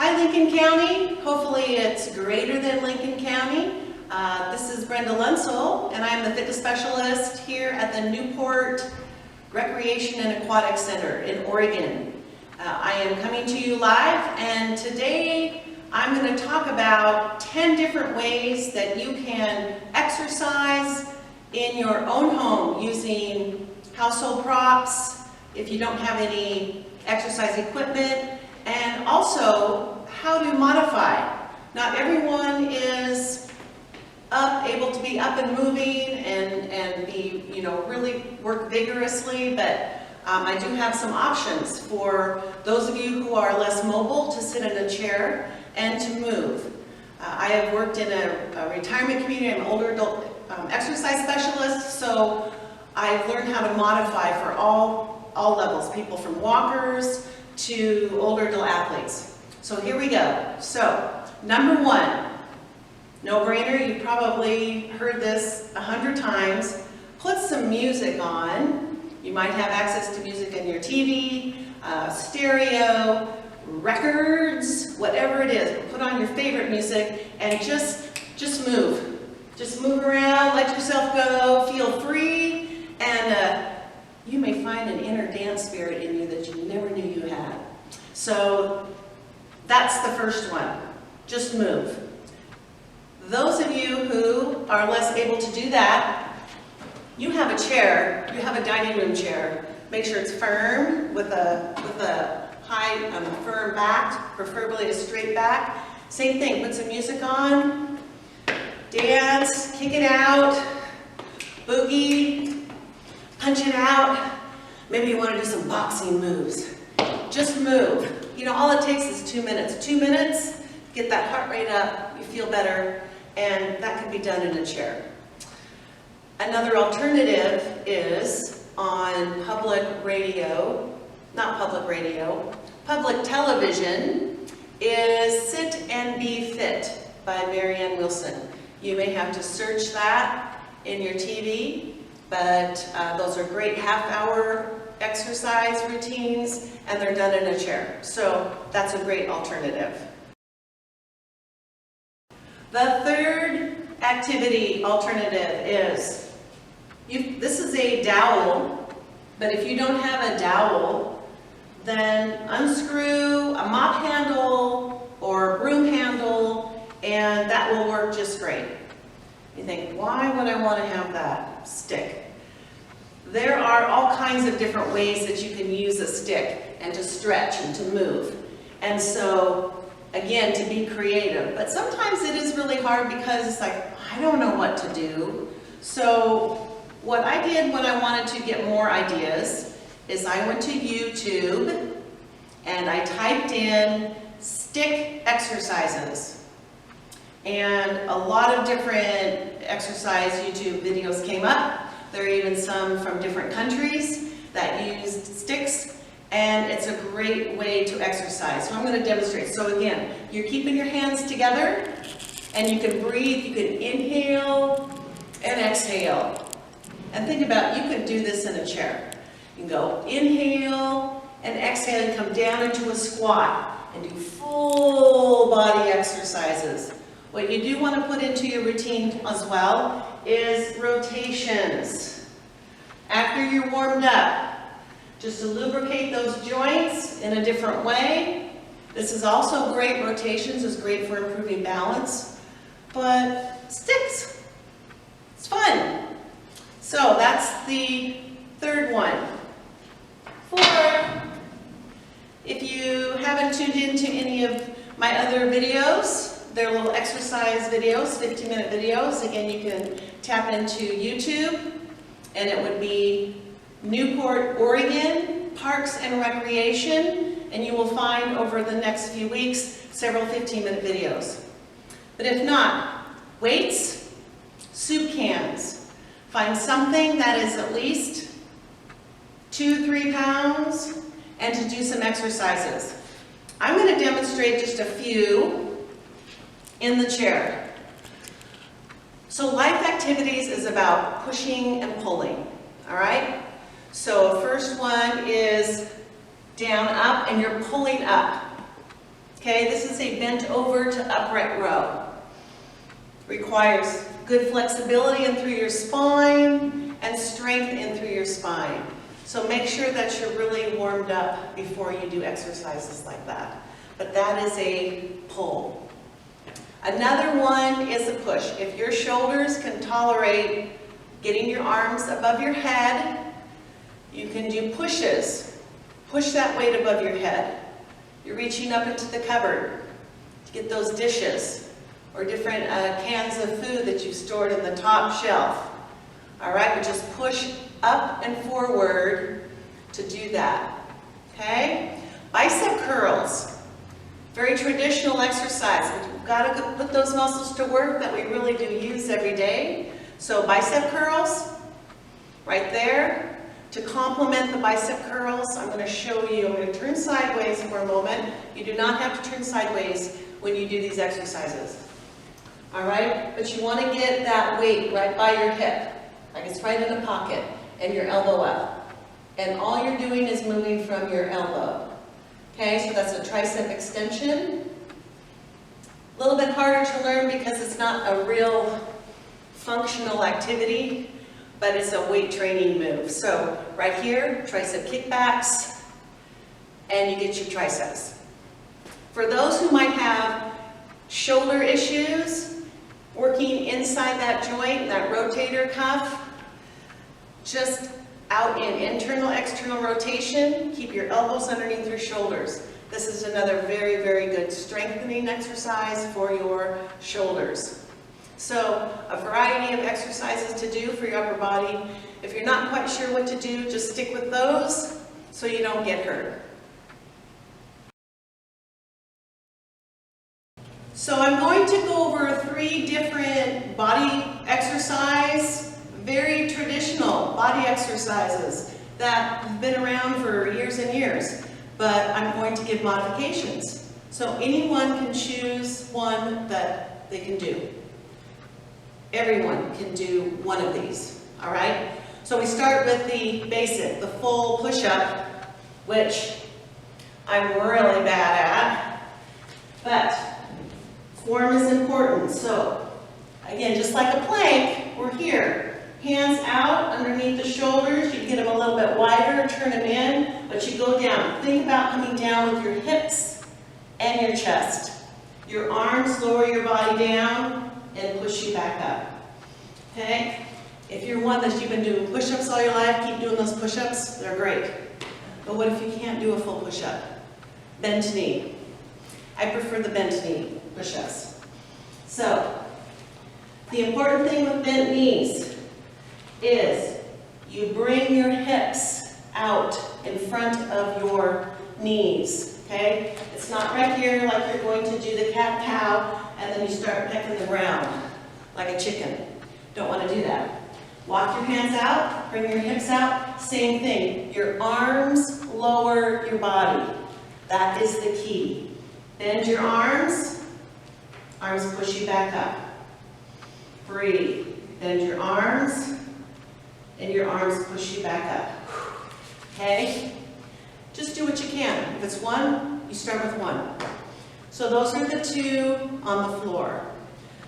Hi Lincoln County, hopefully it's greater than Lincoln County. This is Brenda Luntzel and I am the fitness specialist here at the Newport Recreation and Aquatic Center in Oregon. I am coming to you live, and today I'm going to talk about 10 different ways that you can exercise in your own home using household props if you don't have any exercise equipment, and also how to modify. Not everyone is able to be up and moving and be, really work vigorously, but I do have some options for those of you who are less mobile to sit in a chair and to move. I have worked in a retirement community. I'm an older adult exercise specialist, so I've learned how to modify for all levels, people from walkers to older adult athletes. So here we go. So number one, no-brainer, you probably heard this 100 times. Put some music on. You might have access to music in your TV, stereo, records, whatever it is. Put on your favorite music and just move. Just move around, let yourself go, feel free, and you may find an inner dance spirit in you that you never knew you had. So that's the first one. Just move. Those of you who are less able to do that, you have a chair, you have a dining room chair. Make sure it's firm with a high, firm back, preferably a straight back. Same thing, put some music on, dance, kick it out, boogie, punch it out. Maybe you want to do some boxing moves. Just move. All it takes is 2 minutes. 2 minutes, get that heart rate up, you feel better, and that can be done in a chair. Another alternative is on public television is Sit and Be Fit by Marianne Wilson. You may have to search that in your TV, but those are great half-hour exercise routines, and they're done in a chair. So that's a great alternative. The third activity alternative is, this is a dowel, but if you don't have a dowel, then unscrew a mop handle or a broom handle, and that will work just great. You think, why would I want to have that stick? There are all kinds of different ways that you can use a stick and to stretch and to move. And so, again, to be creative. But sometimes it is really hard because it's like, I don't know what to do. So what I did when I wanted to get more ideas is I went to YouTube and I typed in stick exercises. And a lot of different exercise YouTube videos came up. There are even some from different countries that used sticks, and it's a great way to exercise. So I'm going to demonstrate. So again, you're keeping your hands together, and you can breathe. You can inhale and exhale. And think about, you could do this in a chair. You can go inhale and exhale and come down into a squat and do full body exercises. What you do want to put into your routine as well is rotations. After you're warmed up, just to lubricate those joints in a different way. This is also great. Rotations is great for improving balance, but sticks, it's fun. So that's the third one. Fourth, if you haven't tuned into any of my other videos, they're little exercise videos, 15-minute videos. Again, you can tap into YouTube, and it would be Newport, Oregon, Parks and Recreation, and you will find over the next few weeks several 15-minute videos. But if not, weights, soup cans. Find something that is at least 2-3 pounds, and to do some exercises. I'm going to demonstrate just a few in the chair. So life activities is about pushing and pulling, all right? So first one is down, up, and you're pulling up. Okay, this is a bent over to upright row. Requires good flexibility in through your spine and strength in through your spine. So make sure that you're really warmed up before you do exercises like that. But that is a pull. Another one is a push. If your shoulders can tolerate getting your arms above your head, you can do pushes. Push that weight above your head. You're reaching up into the cupboard to get those dishes or different cans of food that you've stored in the top shelf. All right, but just push up and forward to do that. Okay? Bicep curls. Very traditional exercise. We've got to put those muscles to work that we really do use every day. So bicep curls, right there. To complement the bicep curls, I'm going to show you, I'm going to turn sideways for a moment. You do not have to turn sideways when you do these exercises. All right? But you want to get that weight right by your hip, like it's right in the pocket, and your elbow up. And all you're doing is moving from your elbow. Okay, so that's a tricep extension. A little bit harder to learn because it's not a real functional activity, but it's a weight training move. So right here, tricep kickbacks, and you get your triceps. For those who might have shoulder issues, working inside that joint, that rotator cuff, just out in internal, external rotation, keep your elbows underneath your shoulders. This is another very, very good strengthening exercise for your shoulders. So a variety of exercises to do for your upper body. If you're not quite sure what to do, just stick with those so you don't get hurt. So I'm going to go over 3 different body exercise, very traditional body exercises that have been around for years and years, but I'm going to give modifications. So anyone can choose one that they can do. Everyone can do one of these, all right? So we start with the basic, the full push-up, which I'm really bad at, but form is important. So again, just like a plank, we're here. Hands out underneath the shoulders. You get them a little bit wider, turn them in, but you go down. Think about coming down with your hips and your chest. Your arms lower your body down and push you back up. Okay? If you're one that you've been doing push-ups all your life, keep doing those push-ups, they're great. But what if you can't do a full push-up? Bent knee. I prefer the bent knee push-ups. So, the important thing with bent knees is you bring your hips out in front of your knees. Okay? It's not right here like you're going to do the cat-cow and then you start pecking the ground like a chicken. Don't want to do that. Walk your hands out, bring your hips out, same thing. Your arms lower your body. That is the key. Bend your arms, arms push you back up. Breathe. Bend your arms, and your arms push you back up. Okay? Just do what you can. If it's one, you start with one. So those are the 2 on the floor.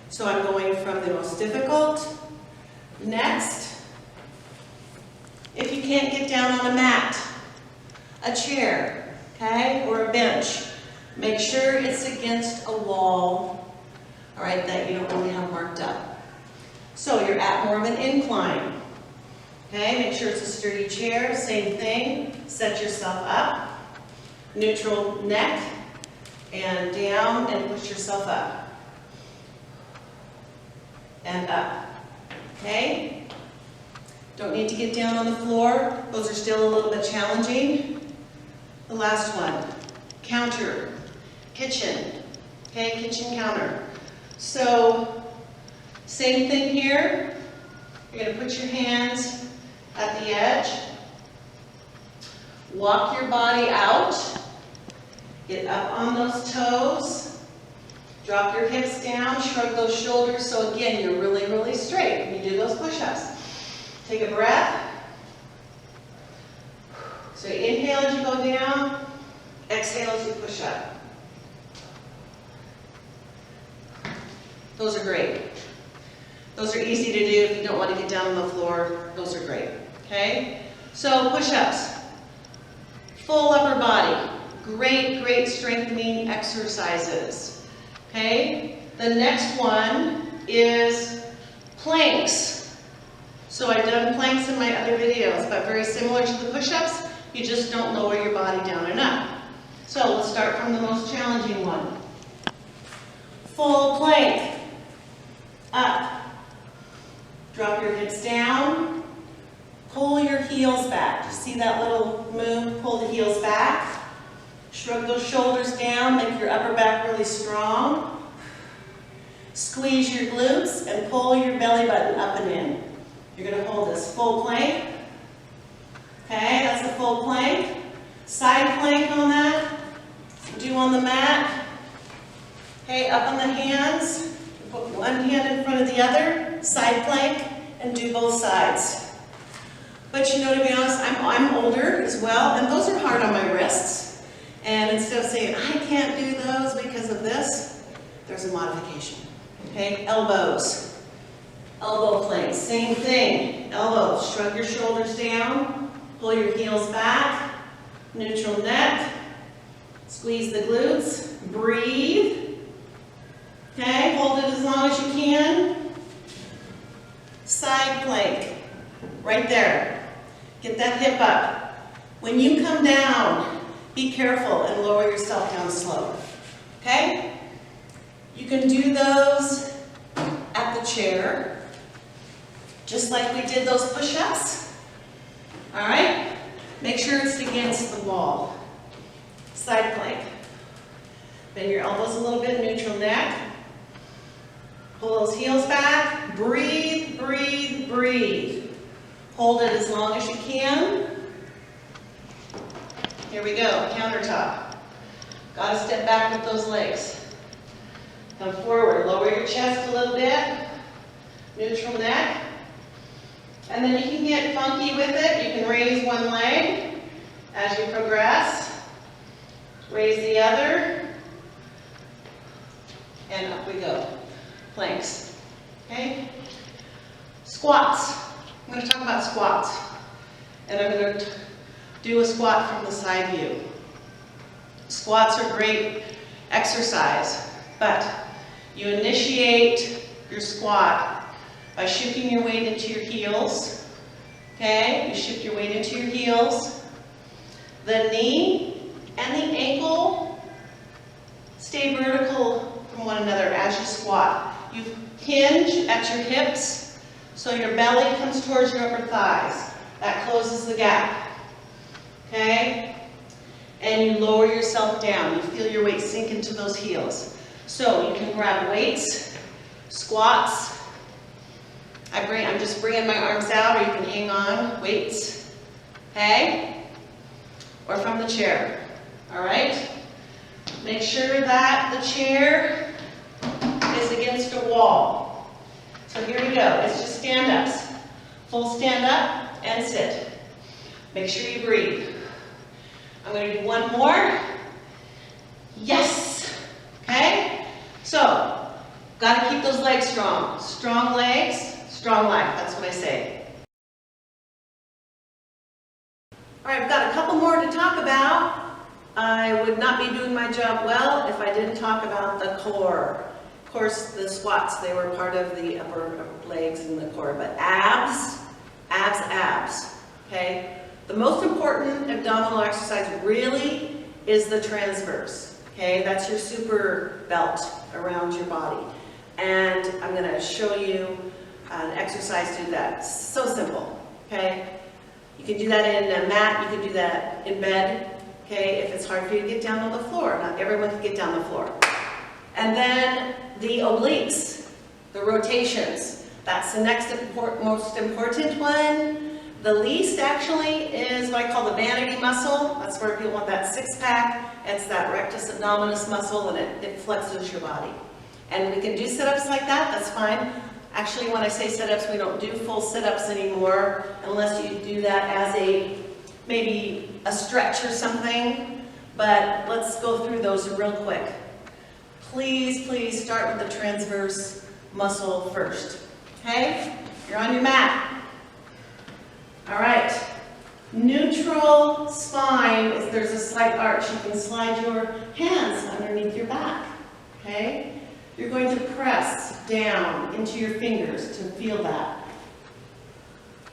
So I'm going from the most difficult. Next, if you can't get down on a mat, a chair, okay, or a bench, make sure it's against a wall, all right, that you don't really have marked up. So you're at more of an incline. Okay, make sure it's a sturdy chair, same thing. Set yourself up, neutral neck, and down and push yourself up. And up. Okay? Don't need to get down on the floor. Those are still a little bit challenging. The last one, counter, kitchen. Okay, kitchen counter. So, same thing here. You're going to put your hands at the edge. Walk your body out. Get up on those toes. Drop your hips down, shrug those shoulders. So again, you're really, really straight when you do those push-ups. Take a breath. So inhale as you go down. Exhale as you push up. Those are great. Those are easy to do if you don't want to get down on the floor. Those are great, okay? So push-ups, full upper body, great strengthening exercises, okay? The next one is planks. So I've done planks in my other videos, but very similar to the push-ups, you just don't lower your body down enough. So let's start from the most challenging one. Full plank, up, drop your hips down, pull your heels back. See that little move? Pull the heels back, shrug those shoulders down, make your upper back really strong. Squeeze your glutes and pull your belly button up and in. You're going to hold this full plank. Okay, that's a full plank. Side plank on that. Do on the mat. Okay, up on the hands. Put one hand in front of the other. Side plank and do both sides. But you know, to be honest, I'm older as well, and those are hard on my wrists. And instead of saying, I can't do those because of this, there's a modification. Okay, elbows. Elbow planks, same thing. Elbows, shrug your shoulders down, pull your heels back, neutral neck, squeeze the glutes, breathe. Okay, hold it as long as you can. Side plank, right there. Get that hip up. When you come down, be careful and lower yourself down slow. Okay? You can do those at the chair, just like we did those push-ups. All right? Make sure it's against the wall. Side plank. Bend your elbows a little bit, neutral neck. Pull those heels back. Breathe, breathe, breathe. Hold it as long as you can. Here we go, countertop. Got to step back with those legs. Come forward, lower your chest a little bit. Neutral neck. And then you can get funky with it. You can raise one leg as you progress. Raise the other. And up we go. Planks. Okay? Squats. I'm going to talk about squats. And I'm going to do a squat from the side view. Squats are great exercise, but you initiate your squat by shifting your weight into your heels. Okay? You shift your weight into your heels. The knee and the ankle stay vertical from one another as you squat. You hinge at your hips so your belly comes towards your upper thighs. That closes the gap. Okay? And you lower yourself down. You feel your weight sink into those heels. So you can grab weights, squats. I'm just bringing my arms out, or you can hang on, weights. Okay? Or from the chair. All right? Make sure that the chair is against a wall. So here we go. It's just stand-ups. Full stand up and sit. Make sure you breathe. I'm going to do one more. Yes. Okay? So, got to keep those legs strong. Strong legs, strong life. That's what I say. All right, I've got a couple more to talk about. I would not be doing my job well if I didn't talk about the core. Of course, the squats, they were part of the upper legs and the core, but abs, okay? The most important abdominal exercise really is the transverse, okay? That's your super belt around your body. And I'm going to show you an exercise to do that. It's so simple, okay? You can do that in a mat, you can do that in bed, okay? If it's hard for you to get down on the floor. Not everyone can get down the floor. And then the obliques, the rotations. That's the next most important one. The least actually is what I call the vanity muscle. That's where people want that six-pack. It's that rectus abdominis muscle, and it flexes your body. And we can do sit-ups like that, that's fine. Actually, when I say sit-ups, we don't do full sit-ups anymore unless you do that as maybe a stretch or something. But let's go through those real quick. Please, please start with the transverse muscle first. Okay? You're on your mat. All right. Neutral spine is there's a slight arch. You can slide your hands underneath your back. Okay? You're going to press down into your fingers to feel that.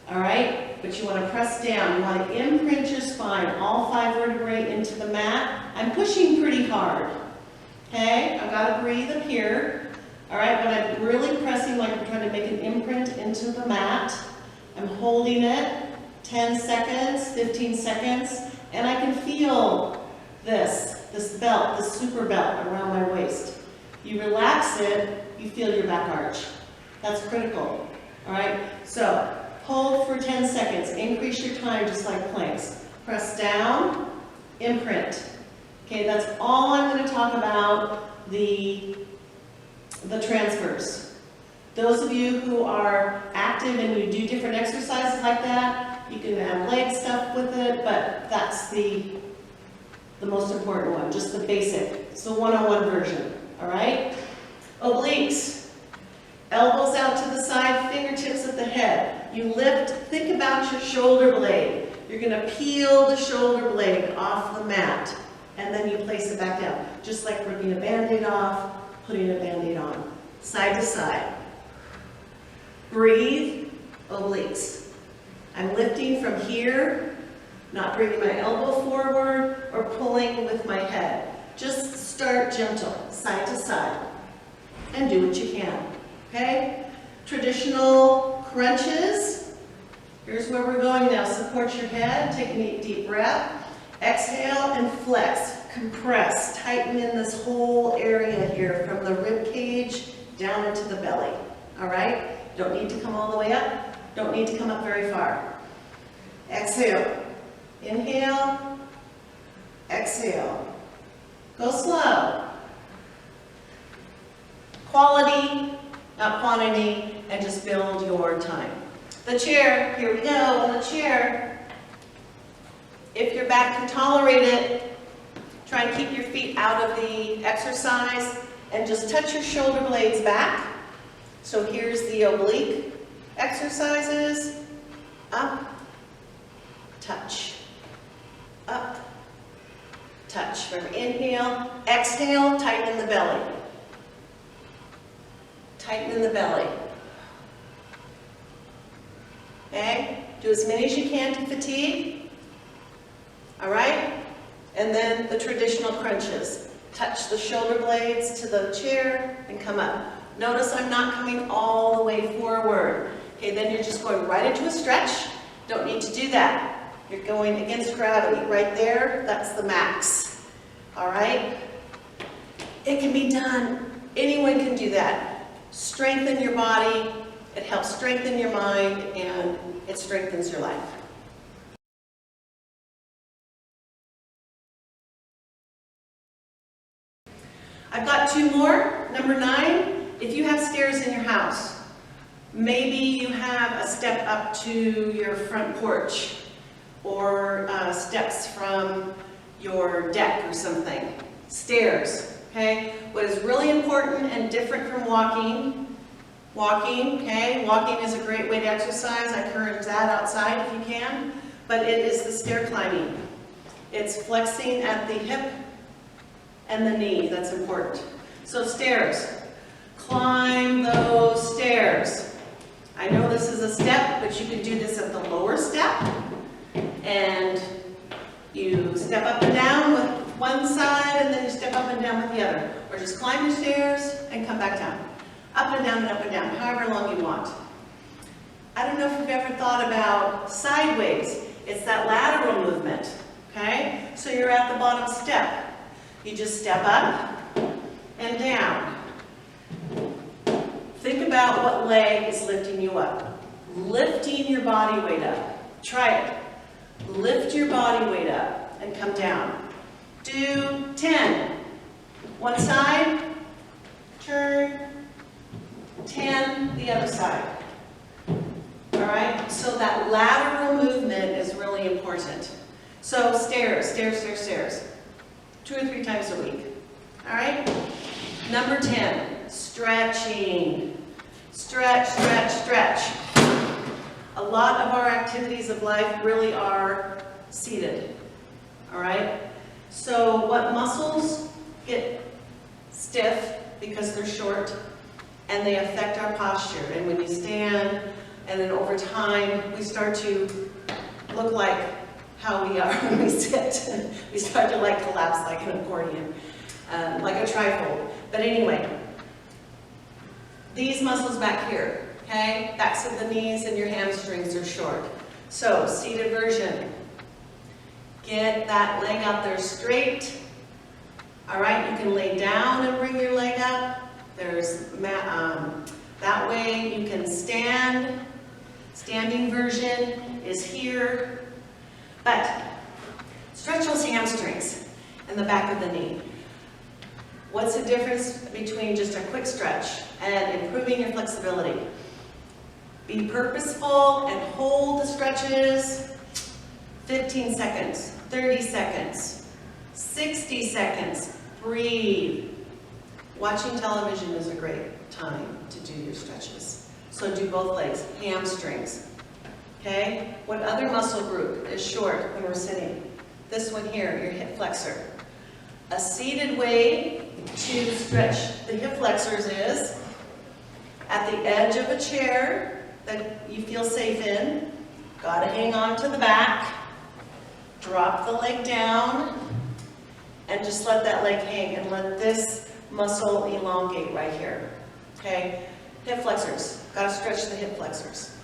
All right? But you want to press down. You want to imprint your spine, all 5 vertebrae into the mat. I'm pushing pretty hard. Okay? I've got to breathe up here. All right? But I'm really pressing like I'm trying to make an imprint into the mat. I'm holding it 10 seconds, 15 seconds, and I can feel this belt, this super belt around my waist. You relax it, you feel your back arch. That's critical. All right? So, hold for 10 seconds. Increase your time just like planks. Press down, imprint. Okay, that's all I'm going to talk about the transfers. Those of you who are active and you do different exercises like that, you can add leg stuff with it, but that's the most important one, just the basic. It's the one-on-one version, all right? Obliques. Elbows out to the side, fingertips at the head. You lift, think about your shoulder blade. You're going to peel the shoulder blade off the mat, and then you place it back down. Just like ripping a Band-Aid off, putting a Band-Aid on. Side to side. Breathe, obliques. I'm lifting from here, not bringing my elbow forward or pulling with my head. Just start gentle, side to side, and do what you can, okay? Traditional crunches. Here's where we're going now. Support your head, take a deep breath. Exhale and flex, compress, tighten in this whole area here from the rib cage down into the belly, all right? Don't need to come all the way up. Don't need to come up very far. Exhale. Inhale. Exhale. Go slow. Quality, not quantity, and just build your time. The chair, here we go on the chair. If your back can tolerate it, try and keep your feet out of the exercise and just touch your shoulder blades back. So here's the oblique exercises. Up, touch. Up, touch. Remember, inhale, exhale, tighten in the belly. Tighten in the belly. Okay? Do as many as you can to fatigue. All right? And then the traditional crunches. Touch the shoulder blades to the chair and come up. Notice I'm not coming all the way forward. Okay, then you're just going right into a stretch. Don't need to do that. You're going against gravity. Right there, that's the max. All right? It can be done. Anyone can do that. Strengthen your body. It helps strengthen your mind, and it strengthens your life. I've got 2 more. Number 9. If you have stairs in your house, maybe you have a step up to your front porch or steps from your deck or something. Stairs, okay? What is really important and different from walking, okay? Walking is a great way to exercise. I encourage that outside if you can, but it is the stair climbing. It's flexing at the hip and the knee, that's important. So stairs. Climb those stairs. I know this is a step, but you can do this at the lower step. And you step up and down with one side, and then you step up and down with the other. Or just climb your stairs and come back down. Up and down and up and down, however long you want. I don't know if you've ever thought about sideways. It's that lateral movement, okay? So you're at the bottom step. You just step up and down. Think about what leg is lifting you up. Lifting your body weight up. Try it. Lift your body weight up and come down. Do 10. One side, turn, 10, the other side. All right? So that lateral movement is really important. So stairs, stairs, stairs, stairs. 2 or 3 times a week. All right? Number 10, stretching. lot of our activities of life really are seated, all right? So what muscles get stiff because they're short, and they affect our posture. And when you stand, and then over time, we start to look like how we are when we sit. We start to like collapse like an accordion, like a trifold. But anyway, these muscles back here, okay? Backs of the knees and your hamstrings are short. So, seated version. Get that leg out there straight. All right, you can lay down and bring your leg up. There's, that way you can stand. Standing version is here. But stretch those hamstrings and the back of the knee. What's the difference between just a quick stretch and improving your flexibility? Be purposeful and hold the stretches. 15 seconds, 30 seconds, 60 seconds. Breathe. Watching television is a great time to do your stretches. So do both legs, hamstrings. Okay? What other muscle group is short when we're sitting? This one here, your hip flexor. A seated way to stretch the hip flexors is at the edge of a chair that you feel safe in. Gotta hang on to the back. Drop the leg down and just let that leg hang and let this muscle elongate right here. Okay? Hip flexors. Gotta stretch the hip flexors.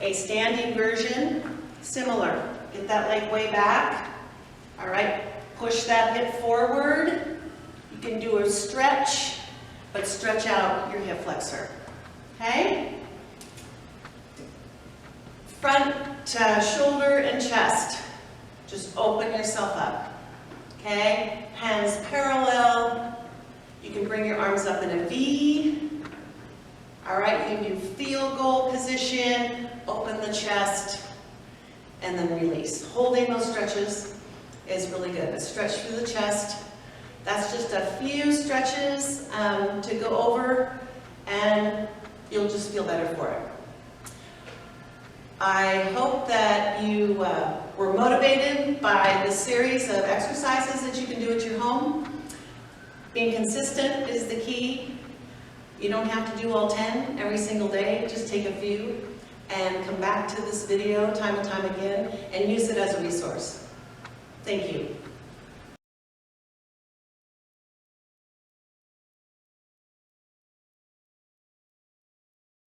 A standing version, similar. Get that leg way back. All right? Push that hip forward. You can do a stretch, but stretch out your hip flexor. Okay? Front, shoulder, and chest. Just open yourself up. Okay? Hands parallel. You can bring your arms up in a V. All right, you can do field goal position, open the chest, and then release. Holding those stretches is really good. A stretch through the chest. That's just a few stretches to go over, and you'll just feel better for it. I hope that you were motivated by this series of exercises that you can do at your home. Being consistent is the key. You don't have to do all 10 every single day. Just take a few and come back to this video time and time again and use it as a resource. Thank you.